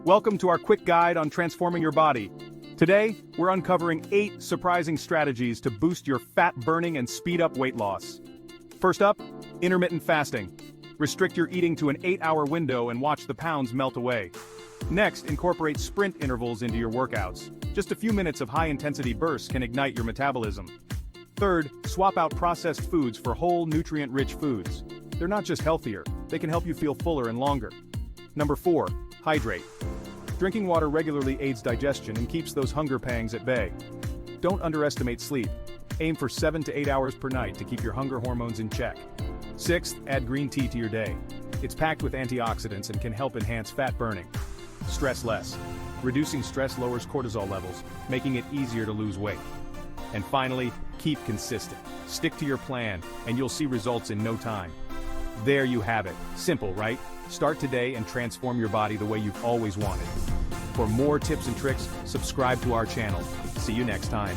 Welcome to our quick guide on transforming your body. Today, we're uncovering 8 surprising strategies to boost your fat burning and speed up weight loss. First up, intermittent fasting. Restrict your eating to an 8-hour window and watch the pounds melt away. Next, incorporate sprint intervals into your workouts. Just a few minutes of high-intensity bursts can ignite your metabolism. Third, swap out processed foods for whole, nutrient-rich foods. They're not just healthier, they can help you feel fuller and longer. Number 4, hydrate. Drinking water regularly aids digestion and keeps those hunger pangs at bay. Don't underestimate sleep. Aim for 7 to 8 hours per night to keep your hunger hormones in check. Sixth, add green tea to your day. It's packed with antioxidants and can help enhance fat burning. Stress less. Reducing stress lowers cortisol levels, making it easier to lose weight. And finally, keep consistent. Stick to your plan, and you'll see results in no time. There you have it. Simple, right? Start today and transform your body the way you've always wanted. For more tips and tricks, subscribe to our channel. See you next time.